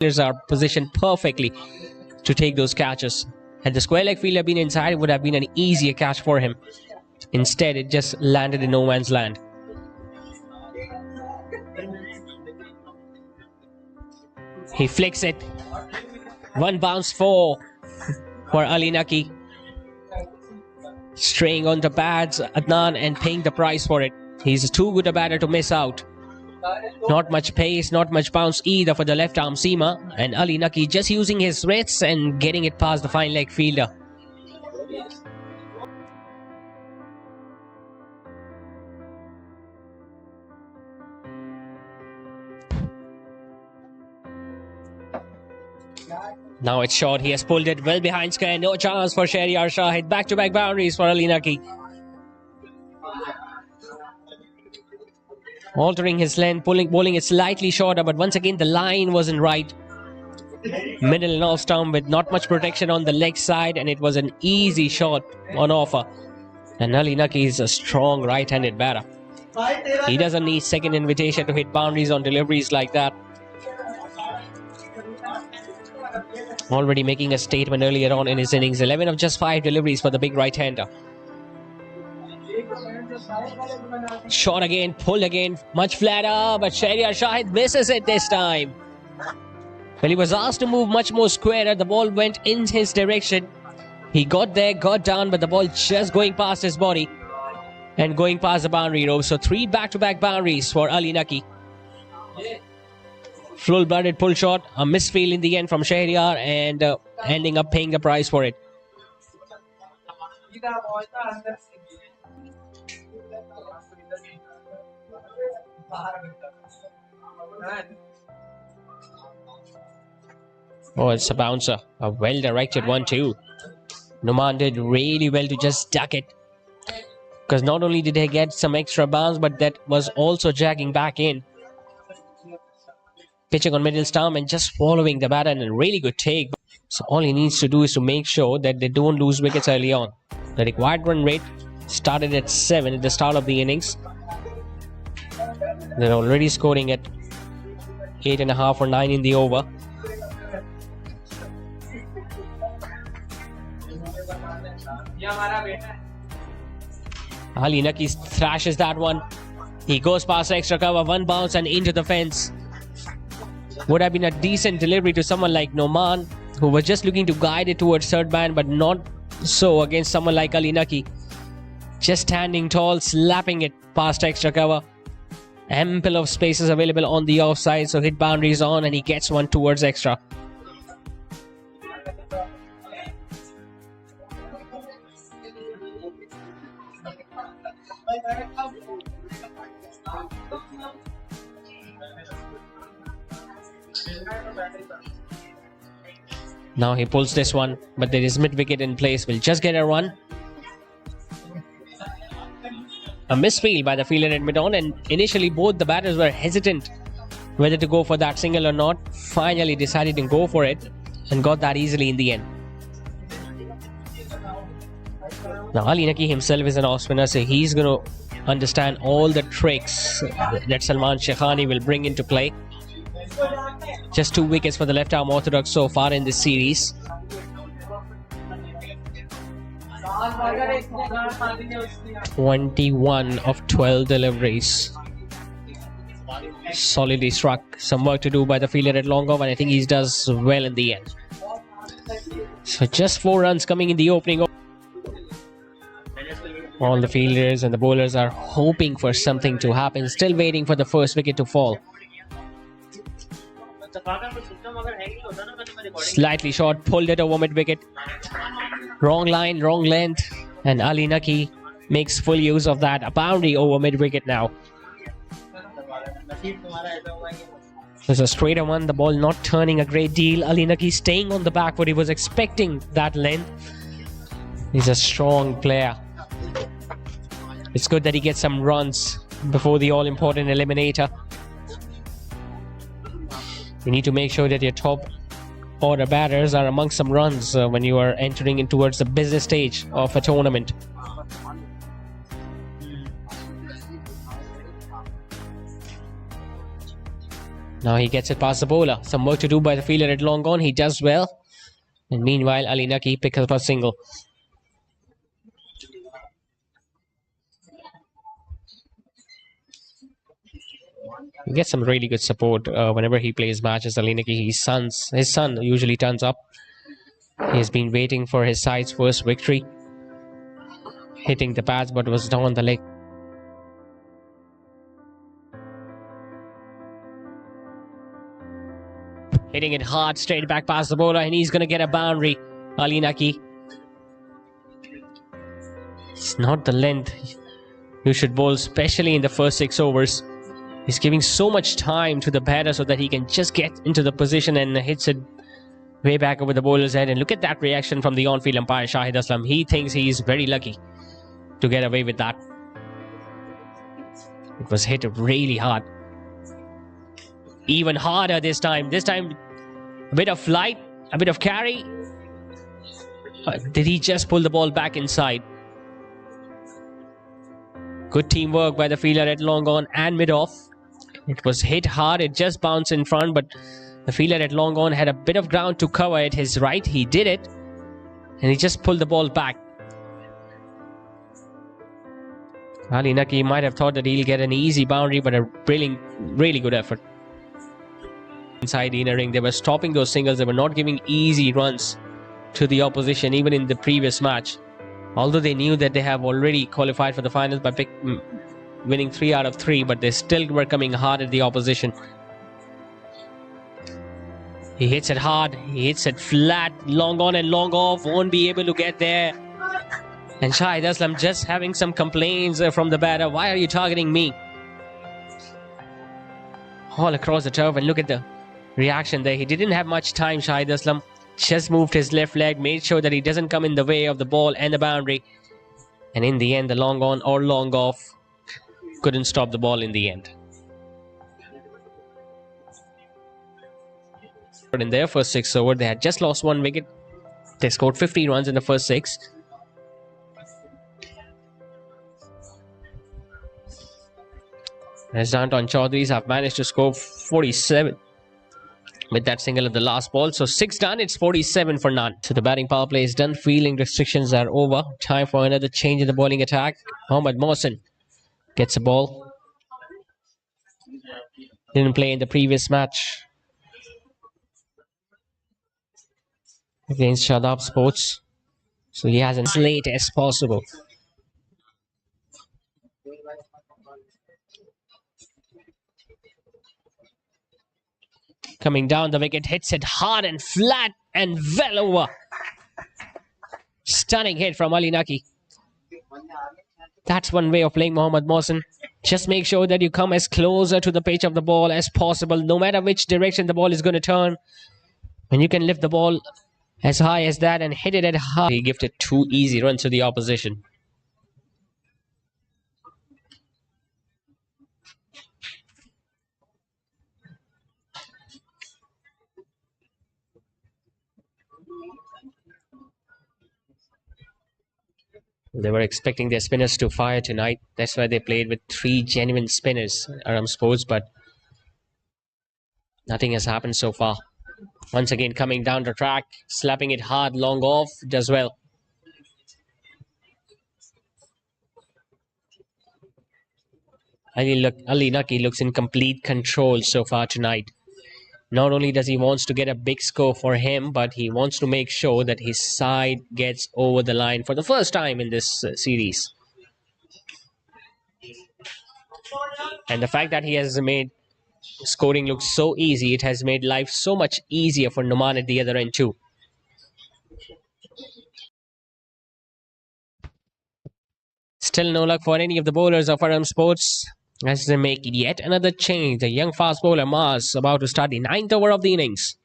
Players are positioned perfectly to take those catches. Had the square leg fielder been inside, it would have been an easier catch for him. Instead, it just landed in no man's land. He flicks it. One bounce for Ali Naki. Straying on the pads, Adnan, and paying the price for it. He's too good a batter to miss out. Not much pace, not much bounce either for the left arm seamer. And Ali Naki just using his wrists and getting it past the fine leg fielder. Now it's short. He has pulled it well behind square. No chance for Shahryar Shahid. Back-to-back boundaries for Ali Naki. Altering his length, bowling it slightly shorter, but once again the line wasn't right. Middle and off stump with not much protection on the leg side, and it was an easy shot on offer. And Ali Naki is a strong right-handed batter. He doesn't need second invitation to hit boundaries on deliveries like that. Already making a statement earlier on in his innings. 11 of just 5 deliveries for the big right-hander. Shot again, pulled again, much flatter, but Shahryar Shahid misses it this time. Well, he was asked to move much more squarer. The ball went in his direction. He got there, got down, but the ball just going past his body and going past the boundary rope. So 3 back-to-back boundaries for Ali Naki. Full-blooded pull shot, a misfield in the end from Shahryar, and ending up paying the price for it. Oh, it's a bouncer. A well-directed one too. Numan did really well to just duck it. Because not only did he get some extra bounce, but that was also jagging back in. Pitching on middle stump and just following the batter in a really good take. So all he needs to do is to make sure that they don't lose wickets early on. The required run rate started at 7 at the start of the innings. They're already scoring at 8.5 or 9 in the over. Ali Naki thrashes that one. He goes past extra cover, one bounce and into the fence. Would have been a decent delivery to someone like Numan, who was just looking to guide it towards third man, but not so against someone like Ali Naki. Just standing tall, slapping it past extra cover. Ample of spaces available on the offside, so hit boundaries on and he gets one towards extra. Now he pulls this one, but there is mid-wicket in place. Will just get a run. A misfield by the fielder at mid-on, and initially both the batters were hesitant whether to go for that single or not. Finally decided to go for it and got that easily in the end. Now Ali Naki himself is an off spinner, so he's going to understand all the tricks that Salman Shekhani will bring into play. Just 2 wickets for the left arm orthodox so far in this series. "21 of 12 deliveries. Solidly struck. Some work to do by the fielder at long off, and I think he does well in the end. So just 4 runs coming in the opening. All the fielders and the bowlers are hoping for something to happen, still waiting for the first wicket to fall. Slightly short, pulled it over mid-wicket. Wrong line, wrong length, and Ali Naki makes full use of that. A boundary over mid-wicket now. There's a straighter one, the ball not turning a great deal. Ali Naki staying on the back foot. He was expecting that length. He's a strong player. It's good that he gets some runs before the all-important eliminator. You need to make sure that your top order batters are amongst some runs when you are entering in towards the business stage of a tournament. Now he gets it past the bowler. Some work to do by the fielder at long on. He does well. And meanwhile, Ali Naki picks up a single. He gets some really good support whenever he plays matches. Ali Naki, his son usually turns up. He has been waiting for his side's first victory. Hitting the pads, but was down the leg. Hitting it hard, straight back past the bowler, and he's going to get a boundary. Ali Naki. It's not the length you should bowl, especially in the first 6 overs. He's giving so much time to the batter so that he can just get into the position and hits it way back over the bowler's head. And look at that reaction from the on-field umpire, Shahid Aslam. He thinks he's very lucky to get away with that. It was hit really hard. Even harder this time. This time, a bit of flight, a bit of carry. Did he just pull the ball back inside? Good teamwork by the fielder at long on and mid-off. It was hit hard. It just bounced in front, but the fielder at long on had a bit of ground to cover at his right. He did it, and he just pulled the ball back. Ali Naki might have thought that he'll get an easy boundary, but a really good effort. Inside the inner ring, they were stopping those singles. They were not giving easy runs to the opposition, even in the previous match. Although they knew that they have already qualified for the finals by winning 3 out of 3, but they still were coming hard at the opposition. He hits it hard, he hits it flat, long on and long off, won't be able to get there. And Shahid Aslam just having some complaints from the batter. Why are you targeting me? All across the turf, and look at the reaction there. He didn't have much time, Shahid Aslam. Just moved his left leg, made sure that he doesn't come in the way of the ball and the boundary. And in the end, the long on or long off couldn't stop the ball in the end. But in their first 6 overs, they had just lost 1 wicket. They scored 50 runs in the first 6. As Downtown Chaudhry's have managed to score 47 with that single at the last ball. So 6 done, it's 47 for none. So the batting power play is done. Fielding restrictions are over. Time for another change in the bowling attack. Mohammad Mohsin gets a ball. Didn't play in the previous match against Shadab Sports. So he has as late as possible. Coming down the wicket, hits it hard and flat and well over. Stunning hit from Ali Naki. That's one way of playing Mohammad Mohsin. Just make sure that you come as closer to the pitch of the ball as possible, no matter which direction the ball is going to turn. When you can lift the ball as high as that and hit it at high. He gifted 2 easy runs to the opposition. They were expecting their spinners to fire tonight. That's why they played with 3 genuine spinners, Arham Sports, but nothing has happened so far. Once again, coming down the track, slapping it hard, long off, does well. Ali Naki looks in complete control so far tonight. Not only does he wants to get a big score for him, but he wants to make sure that his side gets over the line for the first time in this series. And the fact that he has made scoring look so easy, it has made life so much easier for Numan at the other end too. Still no luck for any of the bowlers of Arham Sports as they make yet another change. The young fast bowler Mars about to start the 9th over of the innings.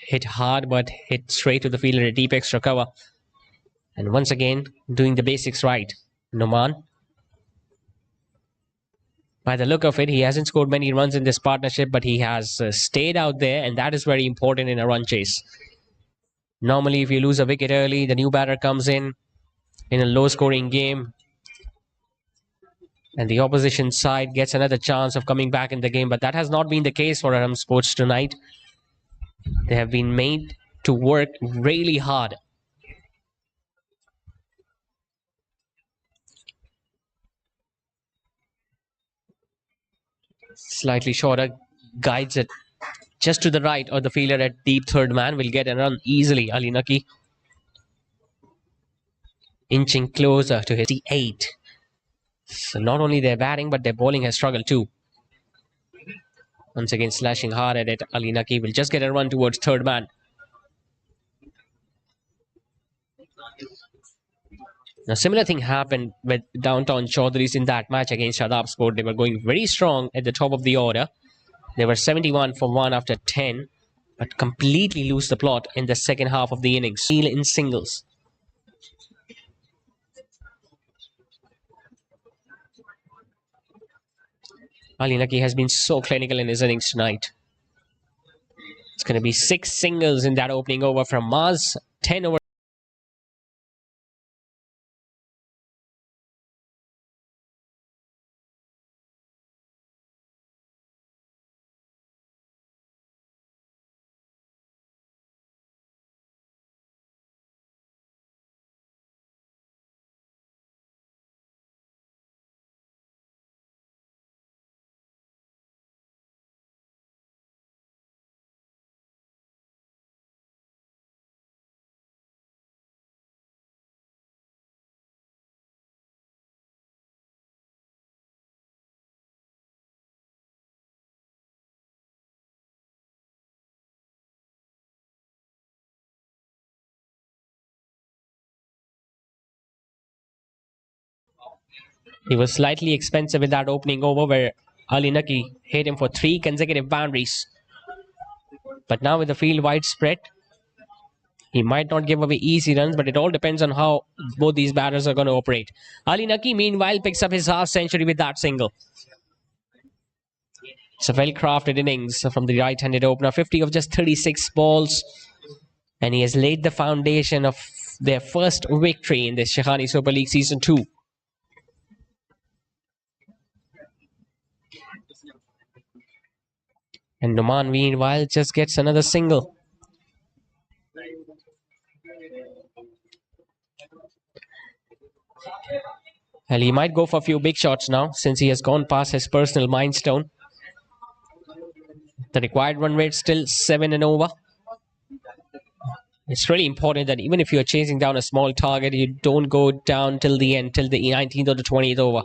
Hit hard, but hit straight to the fielder, a deep extra cover. And once again, doing the basics right. Numan. By the look of it, he hasn't scored many runs in this partnership, but he has stayed out there, and that is very important in a run chase. Normally, if you lose a wicket early, the new batter comes in a low-scoring game. And the opposition side gets another chance of coming back in the game, but that has not been the case for Arham Sports tonight. They have been made to work really hard. Slightly shorter, guides it just to the right, or the fielder at deep third man will get a run easily. Ali Naki inching closer to his 8. So not only their batting, but their bowling has struggled too. Once again, slashing hard at it. Ali Naki will just get a run towards third man. Now, similar thing happened with Downtown Chaudharies in that match against Shadab Sport. They were going very strong at the top of the order. They were 71 for 1 after 10, but completely lose the plot in the second half of the innings. In singles. Ali Naki has been so clinical in his innings tonight. It's going to be 6 singles in that opening over from Maz. 10 over. He was slightly expensive in that opening over where Ali Naki hit him for 3 consecutive boundaries. But now with the field widespread, he might not give away easy runs, but it all depends on how both these batters are going to operate. Ali Naki, meanwhile, picks up his half century with that single. It's a well-crafted innings from the right-handed opener. 50 of just 36 balls. And he has laid the foundation of their first victory in this Shahani Super League Season 2. And Noman, meanwhile, just gets another single. Well, he might go for a few big shots now since he has gone past his personal milestone. The required run rate still 7 and over. It's really important that even if you're chasing down a small target, you don't go down till the end, till the 19th or the 20th over.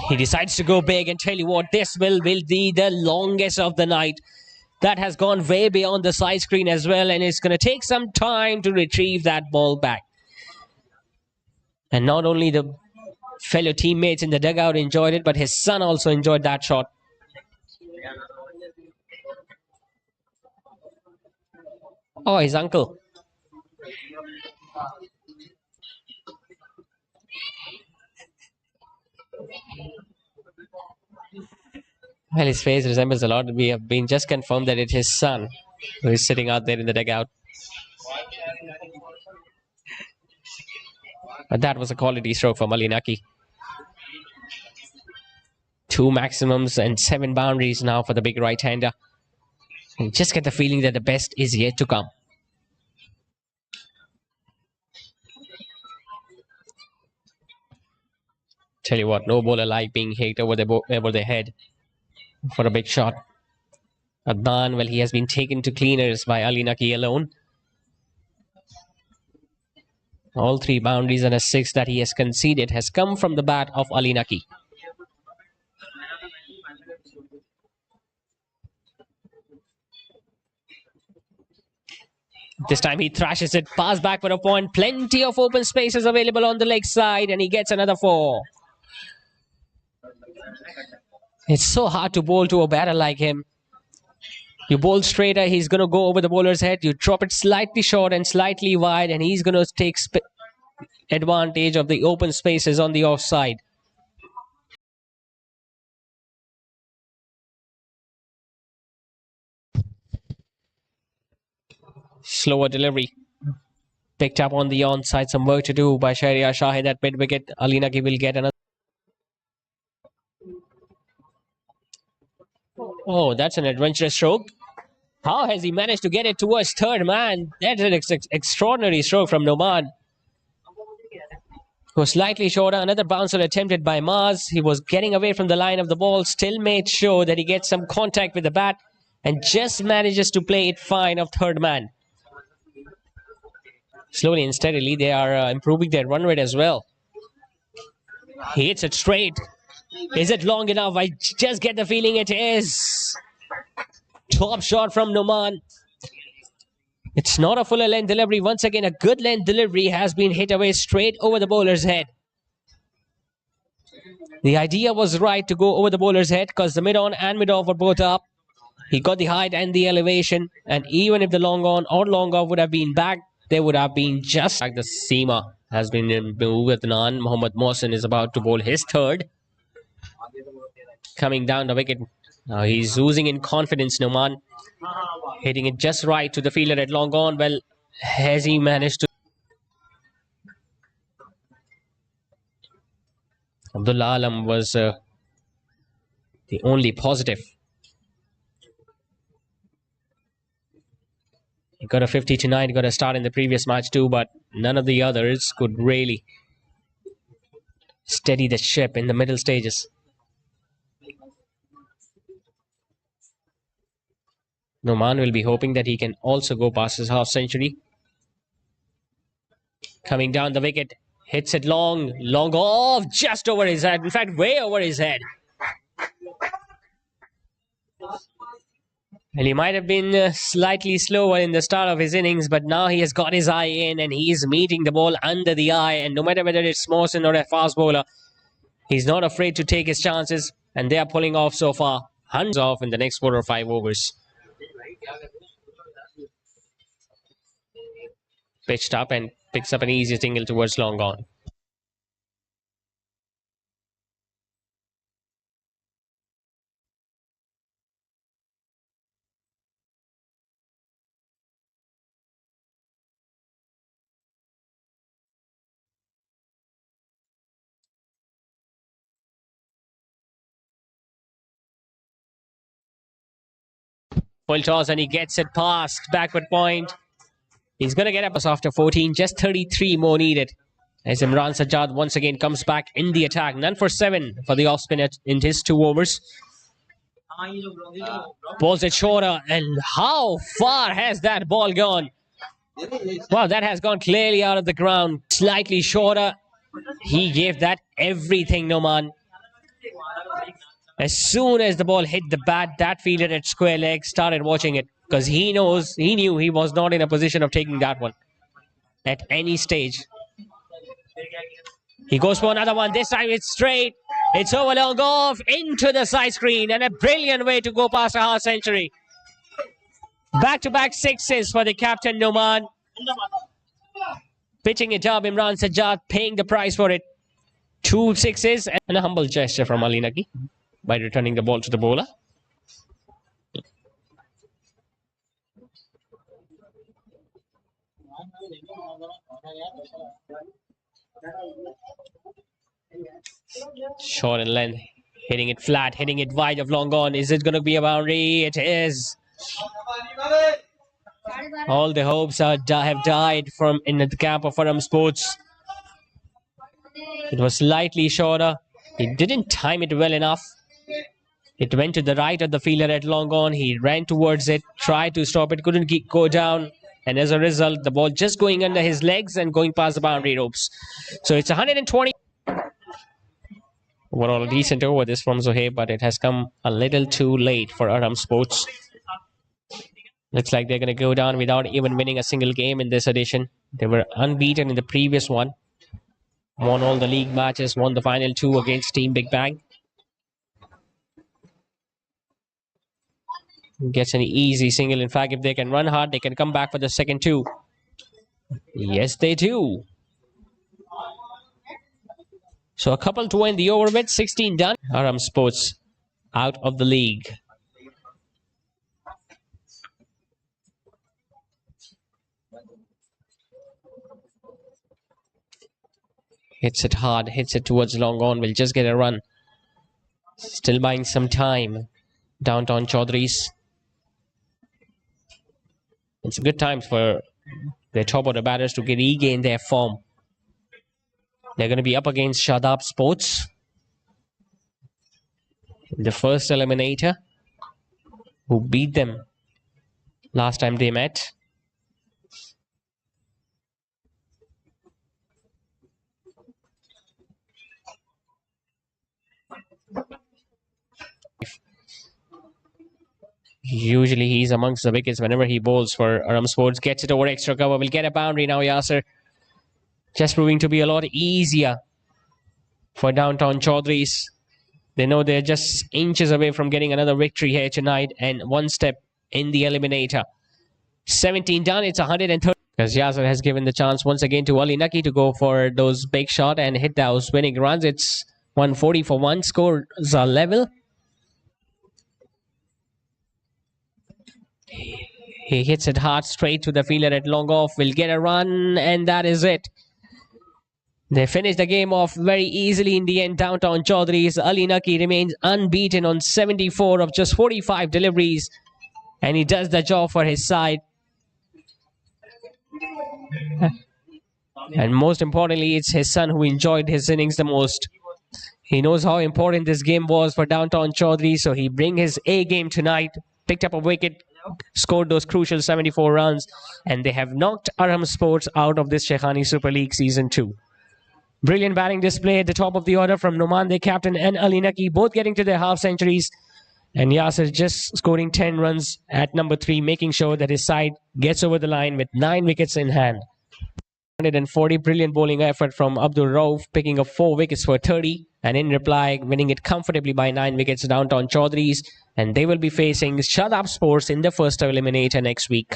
He decides to go big, and tell you what, this will be the longest of the night. That has gone way beyond the side screen as well, and it's going to take some time to retrieve that ball back. And not only the fellow teammates in the dugout enjoyed it, but his son also enjoyed that shot. Oh, his uncle. Well, his face resembles a lot. We have been just confirmed that it's his son who is sitting out there in the dugout. But that was a quality stroke from Ali Naki. 2 maximums and 7 boundaries now for the big right-hander. And just get the feeling that the best is yet to come. Tell you what, no bowler like being hit over their head for a big shot. Adnan, well, he has been taken to cleaners by Ali Naki alone. All 3 boundaries and a 6 that he has conceded has come from the bat of Ali Naki. This time he thrashes it, pass back for a point. Plenty of open spaces available on the leg side, and he gets another 4. It's so hard to bowl to a batter like him. You bowl straighter, he's going to go over the bowler's head. You drop it slightly short and slightly wide, and he's going to take advantage of the open spaces on the offside. Slower delivery. Picked up on the onside. Some work to do by Shahriar Shahid at mid-wicket. Ali Naki will get another. Oh, that's an adventurous stroke. How has he managed to get it towards third man? That's an extraordinary stroke from Noman. Was slightly shorter. Another bouncer attempted by Mars. He was getting away from the line of the ball. Still made sure that he gets some contact with the bat and just manages to play it fine of third man. Slowly and steadily, they are improving their run rate as well. He hits it straight. Is it long enough? I just get the feeling it is. Top shot from Noman. It's not a fuller length delivery. Once again, a good length delivery has been hit away straight over the bowler's head. The idea was right to go over the bowler's head because the mid-on and mid-off were both up. He got the height and the elevation. And even if the long on or long off would have been back, they would have been just like the seamer has been moved with none. Mohammad Mohsin is about to bowl his third. Coming down the wicket. Now he's oozing in confidence, Noman. Hitting it just right to the fielder at long on. Well, has he managed to... Abdullah Alam was the only positive. He got a 50 tonight, got a start in the previous match too, but none of the others could really steady the ship in the middle stages. Noman will be hoping that he can also go past his half century. Coming down the wicket, hits it long off, just over his head. In fact, way over his head. And he might have been slightly slower in the start of his innings, but now he has got his eye in and he's meeting the ball under the eye. And no matter whether it's Mohsin or a fast bowler, he's not afraid to take his chances. And they are pulling off so far. Hands off in the next 4 or 5 overs. Pitched up and picks up an easy single towards long on. Full toss and he gets it past backward point. He's going to get up after 14, just 33 more needed. As Imran Sajjad once again comes back in the attack. None for 7 for the off-spin in his 2 overs. Balls it shorter, and how far has that ball gone? Wow, that has gone clearly out of the ground. Slightly shorter. He gave that everything, Noman. As soon as the ball hit the bat, that fielder at square leg started watching it because he knew he was not in a position of taking that one at any stage. He goes for another one. This time it's straight. It's over long off into the side screen, and a brilliant way to go past a half century. Back-to-back 6s for the captain Noman. Pitching it up, Imran Sajjad paying the price for it. 2 6s and a humble gesture from Ali Naqi by returning the ball to the bowler. Short and length, hitting it flat, hitting it wide of long on. Is it going to be a boundary? It is. All the hopes have died from in the camp of Arham Sports. It was slightly shorter. He didn't time it well enough. It went to the right of the fielder at long on. He ran towards it, tried to stop it, couldn't go down. And as a result, the ball just going under his legs and going past the boundary ropes. So it's 120. Overall, a decent over this from Zohaib, but it has come a little too late for Arham Sports. Looks like they're going to go down without even winning a single game in this edition. They were unbeaten in the previous one. Won all the league matches, won the final 2 against Team Big Bang. Gets an easy single. In fact, if they can run hard, they can come back for the second 2. Yes, they do. So a couple to end the over with, 16 done. Arham Sports out of the league. Hits it hard, hits it towards long on. Will just get a run. Still buying some time. Downtown Chaudhry's. It's a good time for the top order batters to regain their form. They're going to be up against Shadab Sports, the first eliminator, who beat them last time they met. Usually he's amongst the wickets whenever he bowls for Arham Sports. Gets it over extra cover. Will get a boundary now, Yasser. Just proving to be a lot easier for Downtown Chaudhry's. They know they're just inches away from getting another victory here tonight and one step in the eliminator. 17 done. It's 130. Because Yasser has given the chance once again to Ali Naki to go for those big shot and hit those winning runs. It's 140 for one. Scores are level. He hits it hard straight to the fielder at long off. Will get a run, and that is it. They finish the game off very easily in the end. Downtown Chaudhry's Ali Naki remains unbeaten on 74 of just 45 deliveries, and he does the job for his side. And most importantly, it's his son who enjoyed his innings the most. He knows how important this game was for Downtown Chaudhry, so he bring his A game tonight. Picked up a wicket, scored those crucial 74 runs, and they have knocked Arham Sports out of this Shekhani Super League Season 2. Brilliant batting display at the top of the order from Noman, their captain, and Ali Naki, both getting to their half centuries. And Yasser just scoring 10 runs at number 3, making sure that his side gets over the line with 9 wickets in hand. 140, brilliant bowling effort from Abdul Rauf, picking up 4 wickets for 30. And in reply, winning it comfortably by 9 wickets, Downtown Chaudhry's. And they will be facing Shadab Sports in the first eliminator next week.